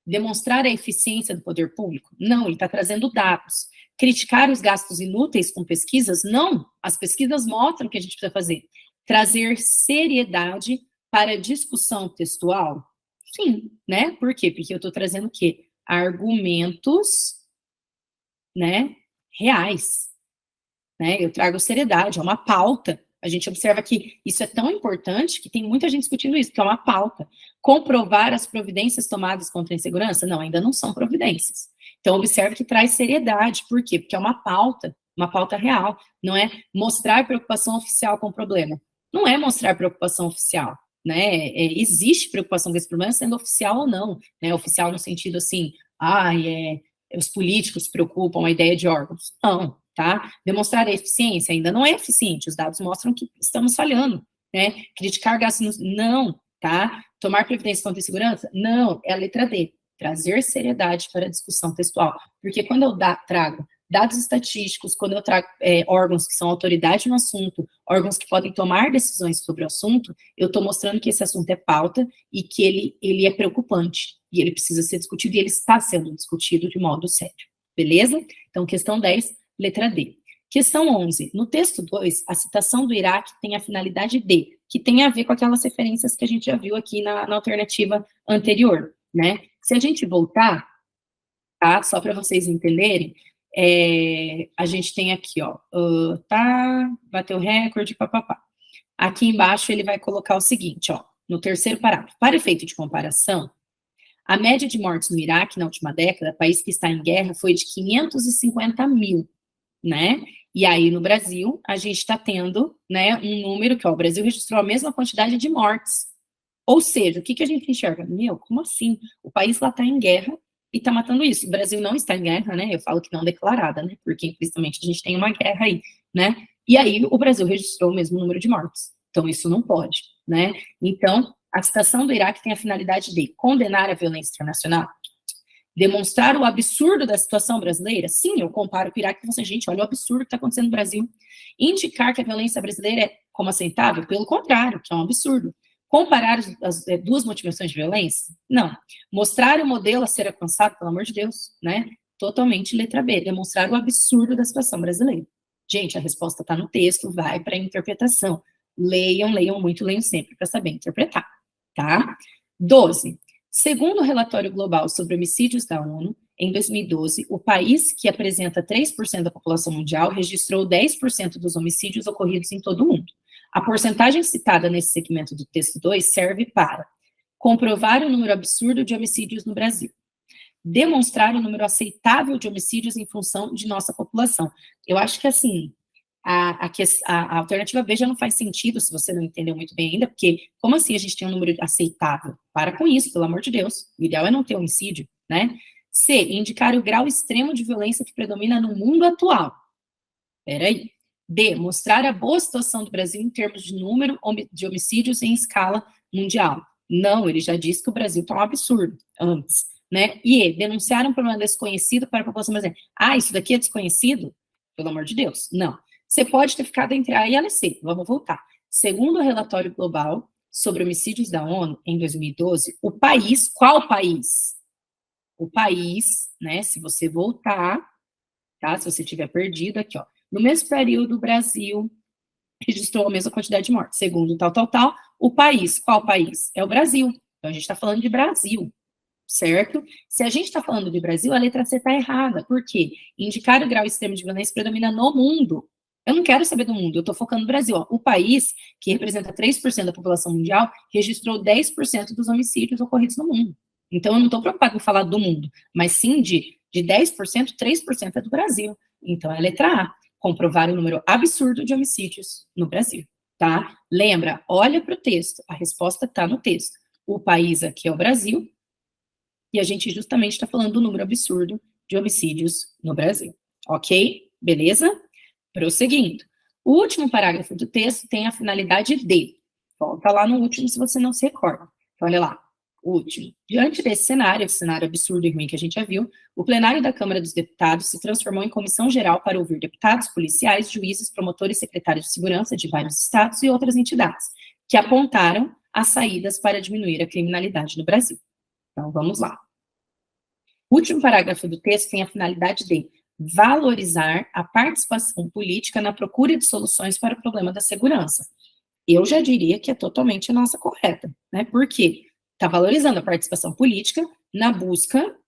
Demonstrar a eficiência do poder público? Não, ele está trazendo dados. Criticar os gastos inúteis com pesquisas? Não, as pesquisas mostram o que a gente precisa fazer. Trazer seriedade para a discussão textual? Sim, né? Por quê? Porque eu estou trazendo o quê? Argumentos, né, reais, né? Eu trago seriedade, é uma pauta. A gente observa que isso é tão importante que tem muita gente discutindo isso, que é uma pauta. Comprovar as providências tomadas contra a insegurança? Não, ainda não são providências. Então, observe que traz seriedade. Por quê? Porque é uma pauta real. Não é mostrar preocupação oficial com o problema. Não é mostrar preocupação oficial, né? Existe preocupação com esse problema, sendo oficial ou não, né? Oficial no sentido assim, os políticos se preocupam, a ideia de órgãos. Não, tá? Demonstrar a eficiência ainda não é eficiente, os dados mostram que estamos falhando, né? Criticar gastos, não, tá? Tomar previdência contra a insegurança? Não, é a letra D. Trazer seriedade para a discussão textual. Porque quando eu trago dados estatísticos, quando eu trago órgãos que são autoridade no assunto, órgãos que podem tomar decisões sobre o assunto, eu estou mostrando que esse assunto é pauta e que ele é preocupante, e ele precisa ser discutido, e ele está sendo discutido de modo sério. Beleza? Então, questão 10, letra D. Questão 11. No texto 2, a citação do Iraque tem a finalidade D, que tem a ver com aquelas referências que a gente já viu aqui na alternativa anterior, né? Se a gente voltar, tá? Só para vocês entenderem, a gente tem aqui, ó, bateu recorde, papapá. Aqui embaixo ele vai colocar o seguinte, ó, no terceiro parágrafo. Para efeito de comparação, a média de mortes no Iraque na última década, país que está em guerra, foi de 550 mil, né? E aí, no Brasil, a gente está tendo, né, um número que, ó, o Brasil registrou a mesma quantidade de mortes. Ou seja, o que a gente enxerga? Meu, como assim? O país lá está em guerra e está matando isso. O Brasil não está em guerra, né? Eu falo que não declarada, né? Porque, implicitamente, a gente tem uma guerra aí, né? E aí, o Brasil registrou o mesmo número de mortes. Então, isso não pode, né? Então, a citação do Iraque tem a finalidade de condenar a violência internacional, demonstrar o absurdo da situação brasileira. Sim, eu comparo com o Iraque e falo assim, gente, olha o absurdo que está acontecendo no Brasil. Indicar que a violência brasileira é como aceitável? Pelo contrário, que é um absurdo. Comparar as duas motivações de violência? Não. Mostrar o modelo a ser alcançado, pelo amor de Deus, né? Totalmente letra B. Demonstrar o absurdo da situação brasileira. Gente, a resposta está no texto, vai para a interpretação. Leiam muito, leiam sempre para saber interpretar, tá? 12. Segundo o relatório global sobre homicídios da ONU, em 2012, o país que apresenta 3% da população mundial registrou 10% dos homicídios ocorridos em todo o mundo. A porcentagem citada nesse segmento do texto 2 serve para comprovar o número absurdo de homicídios no Brasil, demonstrar o número aceitável de homicídios em função de nossa população. Eu acho que, assim, a alternativa B já não faz sentido, se você não entendeu muito bem ainda, porque como assim a gente tem um número aceitável? Para com isso, pelo amor de Deus. O ideal é não ter homicídio, né? C, indicar o grau extremo de violência que predomina no mundo atual. Peraí. D, mostrar a boa situação do Brasil em termos de número de homicídios em escala mundial. Não, ele já disse que o Brasil está um absurdo antes, né? E E, denunciar um problema desconhecido para a população brasileira. Isso daqui é desconhecido? Pelo amor de Deus, não. Você pode ter ficado entre A e a C. Vamos voltar. Segundo o relatório global sobre homicídios da ONU, em 2012, o país, qual país? O país, né, se você voltar, tá, se você tiver perdido, aqui, ó, no mesmo período, o Brasil registrou a mesma quantidade de mortes, segundo tal, o país, qual país? É o Brasil. Então, a gente está falando de Brasil, certo? Se a gente está falando de Brasil, a letra C está errada. Por quê? Indicar o grau extremo de violência predomina no mundo. Eu não quero saber do mundo, eu estou focando no Brasil. Ó. O país, que representa 3% da população mundial, registrou 10% dos homicídios ocorridos no mundo. Então, eu não estou preocupado em falar do mundo, mas sim de 10%, 3% é do Brasil. Então, é a letra A, comprovar o número absurdo de homicídios no Brasil, tá? Lembra, olha para o texto, a resposta está no texto. O país aqui é o Brasil, e a gente justamente está falando do número absurdo de homicídios no Brasil, ok? Beleza? Prosseguindo. O último parágrafo do texto tem a finalidade D. Volta lá no último se você não se recorda. Então, olha lá. Último. Diante desse cenário, esse cenário absurdo e ruim que a gente já viu, o plenário da Câmara dos Deputados se transformou em comissão geral para ouvir deputados, policiais, juízes, promotores, secretários de segurança de vários estados e outras entidades, que apontaram as saídas para diminuir a criminalidade no Brasil. Então, vamos lá. O último parágrafo do texto tem a finalidade de valorizar a participação política na procura de soluções para o problema da segurança. Eu já diria que é totalmente a nossa correta, né? Por quê? Está valorizando a participação política na busca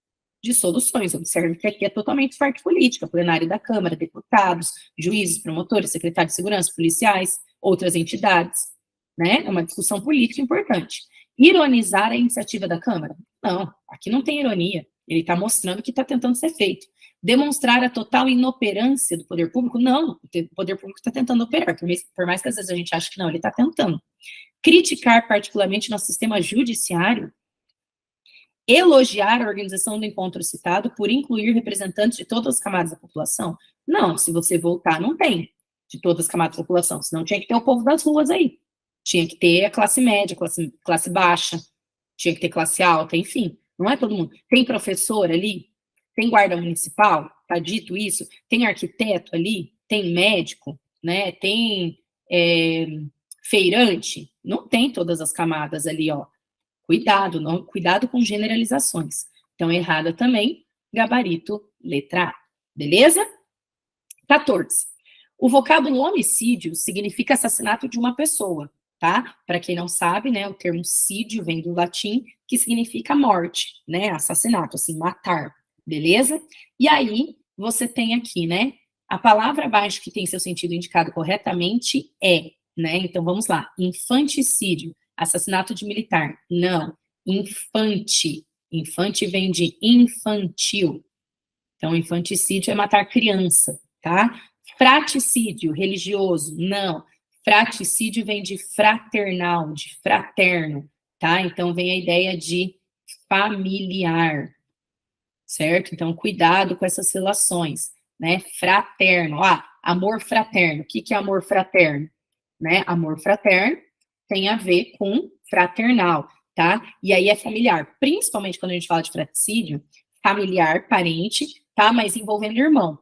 de soluções. Observe que aqui é totalmente parte política, plenário da Câmara, deputados, juízes, promotores, secretários de segurança, policiais, outras entidades, né? É uma discussão política importante. Ironizar a iniciativa da Câmara? Não, aqui não tem ironia. Ele está mostrando que está tentando ser feito. Demonstrar a total inoperância do poder público? Não, o poder público está tentando operar, por mais que às vezes a gente ache que não, ele está tentando. Criticar particularmente nosso sistema judiciário? Elogiar a organização do encontro citado por incluir representantes de todas as camadas da população? Não, se você voltar, não tem de todas as camadas da população, senão tinha que ter o povo das ruas aí. Tinha que ter a classe média, classe baixa, tinha que ter classe alta, enfim, não é todo mundo. Tem professor ali? Tem guarda municipal? Tá dito isso? Tem arquiteto ali? Tem médico? Né? Tem feirante? Não tem todas as camadas ali, ó. Cuidado, não, cuidado com generalizações. Então, errada também, gabarito, letra A. Beleza? 14. O vocábulo homicídio significa assassinato de uma pessoa, tá? Para quem não sabe, né, o termo sídio vem do latim, que significa morte, né? Assassinato, assim, matar. Beleza? E aí, você tem aqui, né? A palavra abaixo que tem seu sentido indicado corretamente é, né? Então, vamos lá. Infanticídio. Assassinato de militar. Não. Infante. Infante vem de infantil. Então, infanticídio é matar criança, tá? Fraticídio, religioso. Não. Fraticídio vem de fraternal, de fraterno, tá? Então, vem a ideia de familiar, certo? Então, cuidado com essas relações, né? Fraterno. Amor fraterno. O que é amor fraterno? Né? Amor fraterno tem a ver com fraternal, tá? E aí é familiar, principalmente quando a gente fala de fratricídio, familiar, parente, tá? Mas envolvendo irmão,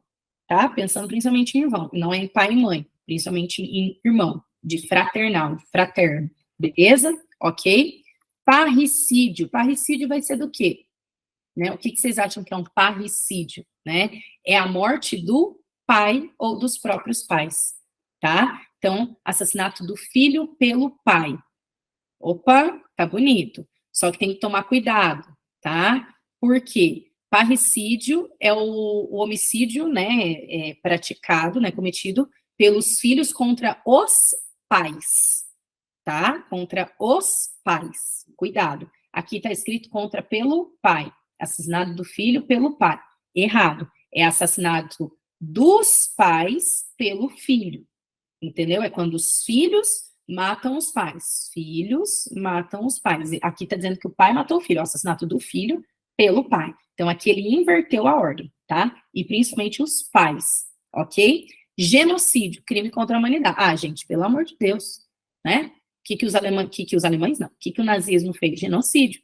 tá? Pensando principalmente em irmão, não é em pai e mãe, principalmente em irmão, de fraternal, de fraterno, beleza? Ok? Parricídio. Parricídio vai ser do quê? Né? O que vocês acham que é um parricídio? Né? É a morte do pai ou dos próprios pais, tá? Então, assassinato do filho pelo pai. Opa, tá bonito. Só que tem que tomar cuidado, tá? Por quê? Parricídio é o homicídio, né, praticado, né, cometido pelos filhos contra os pais, tá? Contra os pais. Cuidado. Aqui tá escrito contra pelo pai. Assassinato do filho pelo pai. Errado. É assassinato dos pais pelo filho. Entendeu? É quando os filhos matam os pais. Filhos matam os pais. Aqui está dizendo que o pai matou o filho. O assassinato do filho pelo pai. Então, aqui ele inverteu a ordem, tá? E principalmente os pais, ok? Genocídio, crime contra a humanidade. Gente, pelo amor de Deus, né? Que os alemães, não. O que o nazismo fez? Genocídio,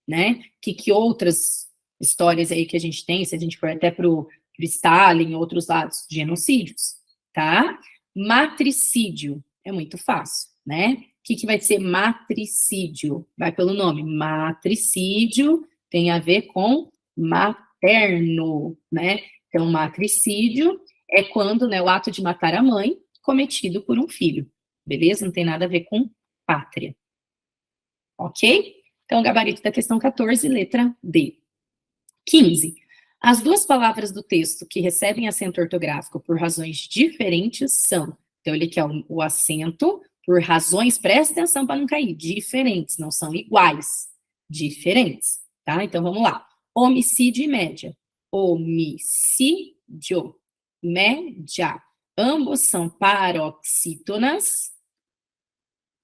né? Que outras histórias aí que a gente tem, se a gente for até pro Stalin e outros lados, genocídios, tá? Matricídio, é muito fácil, né? O que vai ser matricídio? Vai pelo nome, matricídio tem a ver com materno, né? Então, matricídio é quando, né, o ato de matar a mãe cometido por um filho, beleza? Não tem nada a ver com pátria, ok? Então, gabarito da questão 14, letra D. 15. As duas palavras do texto que recebem acento ortográfico por razões diferentes são, então ele quer o acento por razões, presta atenção para não cair, diferentes, não são iguais, diferentes, tá? Então vamos lá. Homicídio e média. Homicídio, média. Ambos são paroxítonas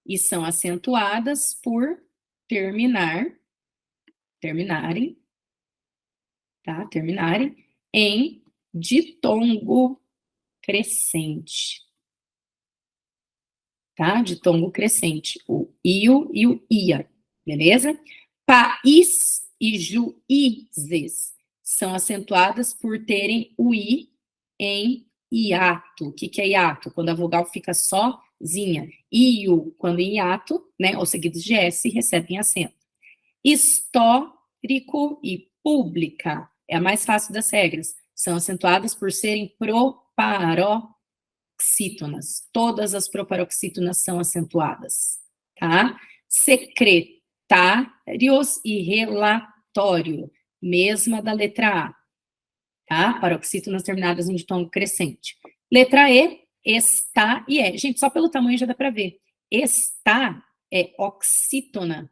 e são acentuadas por terminarem, tá? Terminarem em ditongo crescente, tá? Ditongo crescente, o io e o ia, beleza? País e juízes são acentuadas por terem o i em hiato. O que é hiato? Quando a vogal fica sozinha. Io, quando em hiato, né, ou seguidos de S, recebem acento. Histórico e pública É a mais fácil das regras. São acentuadas por serem proparoxítonas. Todas as proparoxítonas são acentuadas, tá? Secretários e relatório, mesma da letra A, tá? Paroxítonas terminadas em ditongo crescente. Letra E, está e é. Gente, só pelo tamanho já dá para ver. Está é oxítona,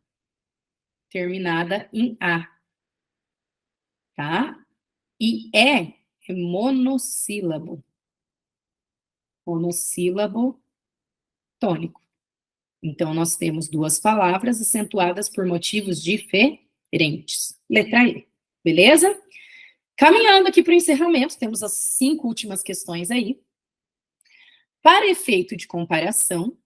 terminada em A, tá? E é monossílabo. Monossílabo tônico. Então, nós temos duas palavras acentuadas por motivos diferentes. Letra E, beleza? Caminhando aqui para o encerramento, temos as 5 últimas questões aí. Para efeito de comparação,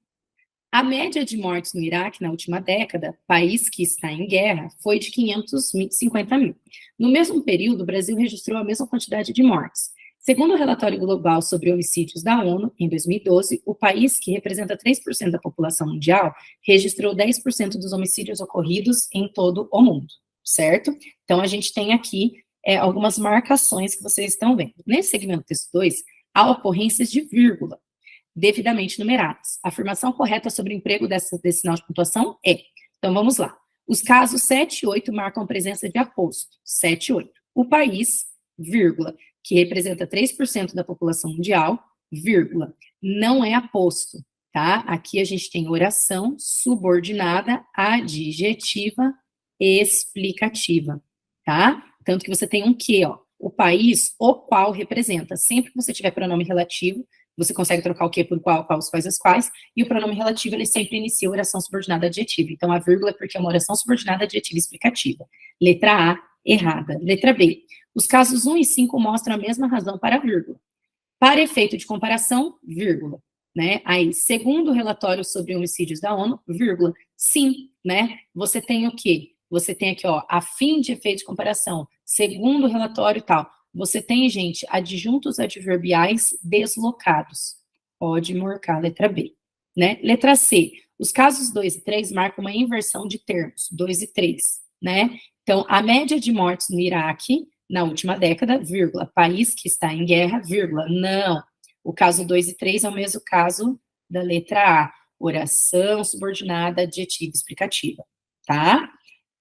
a média de mortes no Iraque na última década, país que está em guerra, foi de 550 mil. No mesmo período, o Brasil registrou a mesma quantidade de mortes. Segundo o relatório global sobre homicídios da ONU, em 2012, o país, que representa 3% da população mundial, registrou 10% dos homicídios ocorridos em todo o mundo, certo? Então, a gente tem aqui algumas marcações que vocês estão vendo. Nesse segmento texto 2, há ocorrências de vírgula, devidamente numeradas. A afirmação correta sobre o emprego desse sinal de pontuação é. Então, vamos lá. Os casos 7 e 8 marcam presença de aposto. 7 e 8. O país, vírgula, que representa 3% da população mundial, vírgula, não é aposto, tá? Aqui a gente tem oração subordinada adjetiva explicativa, tá? Tanto que você tem um que, ó, o país, o qual representa. Sempre que você tiver pronome relativo, você consegue trocar o que por qual, os quais, as quais, e o pronome relativo, ele sempre inicia a oração subordinada adjetiva. Então, a vírgula é porque é uma oração subordinada adjetiva explicativa. Letra A, errada. Letra B. Os casos 1 e 5 mostram a mesma razão para a vírgula. Para efeito de comparação, vírgula, né? Aí, segundo o relatório sobre homicídios da ONU, vírgula, sim, né? Você tem o quê? Você tem aqui, ó, a fim de efeito de comparação, segundo o relatório e tal. Você tem, gente, adjuntos adverbiais deslocados. Pode marcar, letra B, né? Letra C. Os casos 2 e 3 marcam uma inversão de termos, 2 e 3, né? Então, a média de mortes no Iraque na última década, vírgula, país que está em guerra, vírgula, não. O caso 2 e 3 é o mesmo caso da letra A, oração subordinada adjetiva explicativa, tá?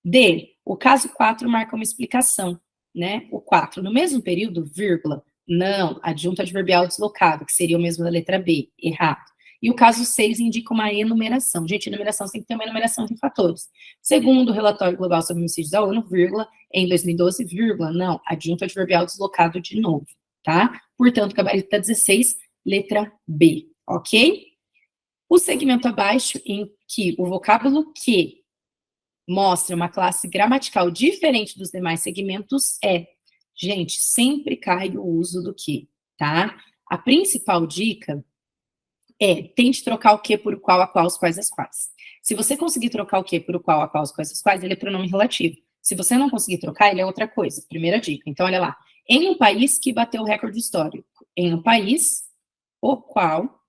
D, o caso 4 marca uma explicação, né? O 4, no mesmo período, vírgula, não, adjunto adverbial deslocado, que seria o mesmo da letra B, errado. E o caso 6 indica uma enumeração. Gente, enumeração tem que ter uma enumeração de fatores. Segundo o relatório global sobre homicídios da ONU, vírgula, em 2012, vírgula, não, adjunto adverbial deslocado de novo, tá? Portanto, gabarito da 16, letra B, ok? O segmento abaixo, em que o vocábulo que mostra uma classe gramatical diferente dos demais segmentos é, gente, sempre cai o uso do que, tá? A principal dica é, tente trocar o que por o qual, a qual, os quais, as quais. Se você conseguir trocar o que por o qual, a qual, os quais, as quais, ele é pronome relativo. Se você não conseguir trocar, ele é outra coisa. Primeira dica. Então, olha lá. Em um país que bateu o recorde histórico. Em um país o qual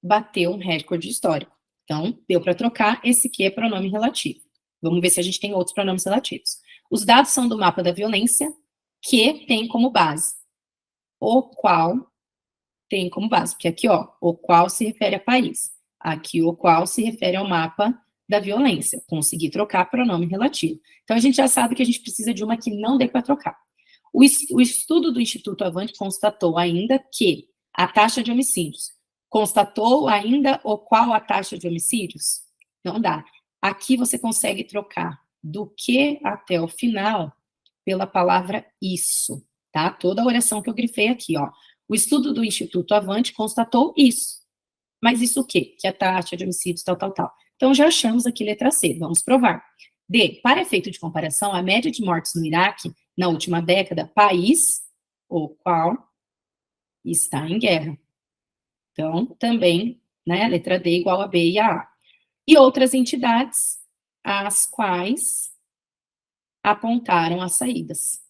bateu um recorde histórico. Então, deu para trocar, esse que é pronome relativo. Vamos ver se a gente tem outros pronomes relativos. Os dados são do mapa da violência, que tem como base o qual tem como base, porque aqui, ó, o qual se refere a país. Aqui, o qual se refere ao mapa da violência. Consegui trocar pronome relativo. Então, a gente já sabe que a gente precisa de uma que não dê para trocar. O estudo do Instituto Avante constatou ainda que a taxa de homicídios. Constatou ainda o qual a taxa de homicídios? Não dá. Aqui você consegue trocar do que até o final pela palavra isso, tá? Toda a oração que eu grifei aqui, ó. O estudo do Instituto Avante constatou isso. Mas isso o quê? Que a taxa de homicídios, tal, tal, tal. Então, já achamos aqui letra C. Vamos provar. D. Para efeito de comparação, a média de mortes no Iraque, na última década, país, o qual está em guerra. Então, também, né, letra D igual a B e a A. E outras entidades, as quais apontaram as saídas.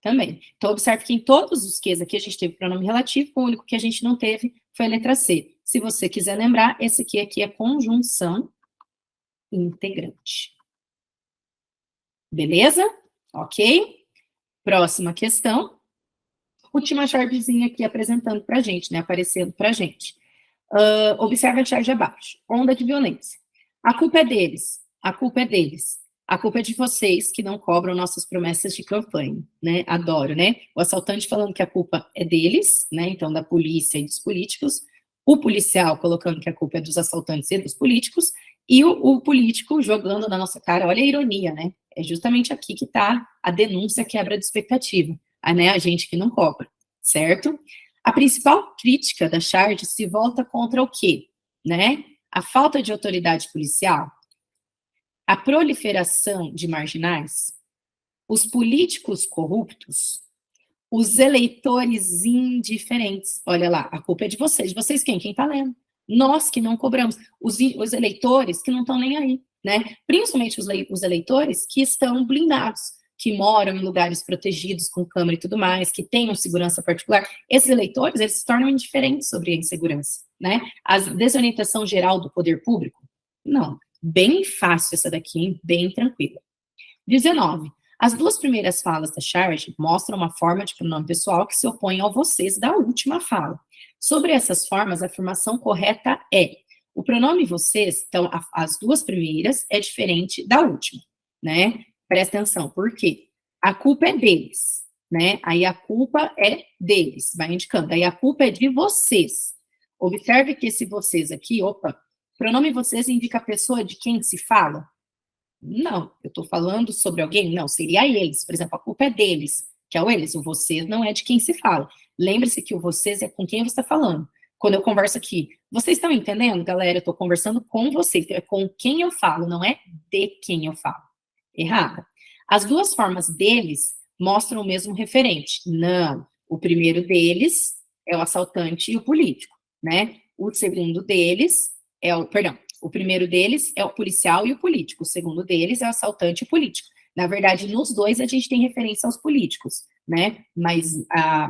Também. Então, observe que em todos os Qs aqui a gente teve pronome relativo, o único que a gente não teve foi a letra C. Se você quiser lembrar, esse aqui é conjunção integrante. Beleza? Ok? Próxima questão. Última chargezinha aqui apresentando para a gente, né? Aparecendo para a gente. Observe a charge abaixo. Onda de violência. A culpa é deles. A culpa é deles. A culpa é de vocês que não cobram nossas promessas de campanha, né? Adoro, né? O assaltante falando que a culpa é deles, né? Então, da polícia e dos políticos. O policial colocando que a culpa é dos assaltantes e dos políticos. E o político jogando na nossa cara. Olha a ironia, né? É justamente aqui que está a denúncia quebra de expectativa. Né? A gente que não cobra, certo? A principal crítica da charge se volta contra o quê? Né? A falta de autoridade policial, a proliferação de marginais, os políticos corruptos, os eleitores indiferentes. Olha lá, a culpa é de vocês. De vocês quem? Quem tá lendo? Nós que não cobramos. Os eleitores que não estão nem aí, né? Principalmente os eleitores que estão blindados, que moram em lugares protegidos com câmera e tudo mais, que tenham segurança particular. Esses eleitores, eles se tornam indiferentes sobre a insegurança, né? A desorientação geral do poder público? Não. Bem fácil essa daqui, hein? Bem tranquila. 19. As duas primeiras falas da charge mostram uma forma de pronome pessoal que se opõe ao vocês da última fala. Sobre essas formas, a afirmação correta é: o pronome vocês, então, as duas primeiras é diferente da última, né? Presta atenção, por quê? A culpa é deles, né? Aí a culpa é deles, vai indicando. Aí a culpa é de vocês. Observe que esse vocês aqui, pronome vocês indica a pessoa de quem se fala? Não, eu estou falando sobre alguém? Não, seria eles. Por exemplo, a culpa é deles, que é o eles. O vocês não é de quem se fala. Lembre-se que o vocês é com quem você está falando. Quando eu converso aqui, vocês estão entendendo, galera? Eu estou conversando com vocês, é com quem eu falo, não é de quem eu falo. Errada. As duas formas deles mostram o mesmo referente. Não, o primeiro deles é o assaltante e o político, né? O segundo deles é o primeiro deles é o policial e o político. O segundo deles é o assaltante e o político. Na verdade, nos dois a gente tem referência aos políticos, né? Mas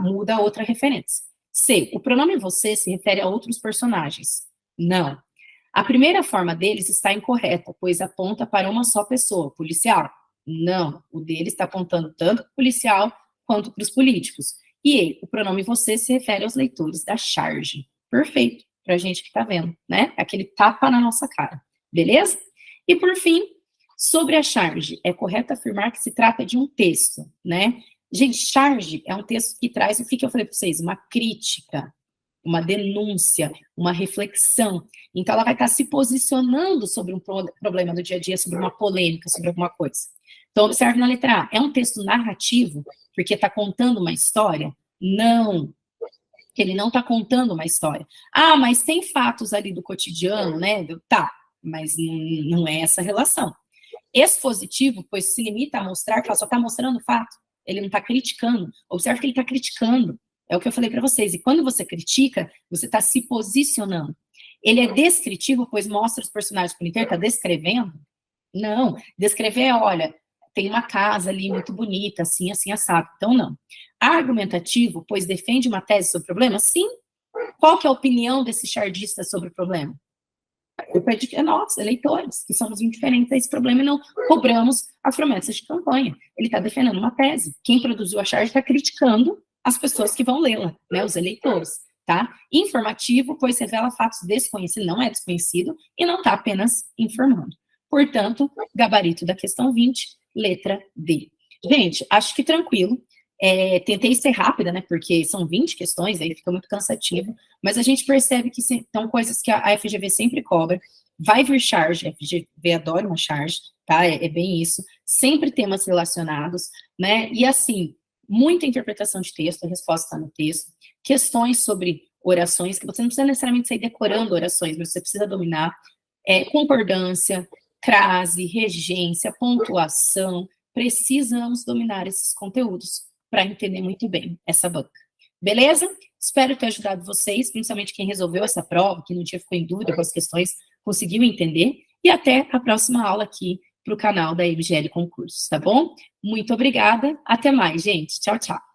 muda a outra referência. C. O pronome você se refere a outros personagens. Não. A primeira forma deles está incorreta, pois aponta para uma só pessoa, policial. Não. O dele está apontando tanto para o policial quanto para os políticos. E o pronome você se refere aos leitores da charge. Perfeito. Pra gente que tá vendo, né? Aquele tapa na nossa cara, beleza? E por fim, sobre a charge, é correto afirmar que se trata de um texto, né? Gente, charge é um texto que traz, o que eu falei para vocês? Uma crítica, uma denúncia, uma reflexão. Então, ela vai estar se posicionando sobre um problema do dia a dia, sobre uma polêmica, sobre alguma coisa. Então, observe na letra A. É um texto narrativo, porque está contando uma história? Não. Ele não está contando uma história. Ah, mas tem fatos ali do cotidiano, né? Tá, mas não é essa relação. Expositivo, pois se limita a mostrar, só está mostrando fato. Ele não está criticando. Observe que ele está criticando. É o que eu falei para vocês. E quando você critica, você está se posicionando. Ele é descritivo, pois mostra os personagens por inteiro, está descrevendo? Não. Descrever é, olha, tem uma casa ali muito bonita, assim, assim, assado. Então, não. Argumentativo, pois defende uma tese sobre o problema? Sim. Qual que é a opinião desse chardista sobre o problema? É nós, eleitores, que somos indiferentes a esse problema e não cobramos as promessas de campanha. Ele está defendendo uma tese. Quem produziu a charge está criticando as pessoas que vão lê-la, né, os eleitores, tá? Informativo, pois revela fatos desconhecidos, não é desconhecido, e não está apenas informando. Portanto, gabarito da questão 20, letra D. Gente, acho que tranquilo. Tentei ser rápida, né, porque são 20 questões, aí fica muito cansativo, mas a gente percebe que são coisas que a FGV sempre cobra, vai vir charge, a FGV adora uma charge, tá, é bem isso, sempre temas relacionados, né, e assim, muita interpretação de texto, a resposta está no texto, questões sobre orações, que você não precisa necessariamente sair decorando orações, mas você precisa dominar, concordância, crase, regência, pontuação, precisamos dominar esses conteúdos para entender muito bem essa banca. Beleza? Espero ter ajudado vocês, principalmente quem resolveu essa prova, que no dia ficou em dúvida com as questões, conseguiu entender, e até a próxima aula aqui para o canal da MGL Concursos, tá bom? Muito obrigada, até mais, gente. Tchau, tchau.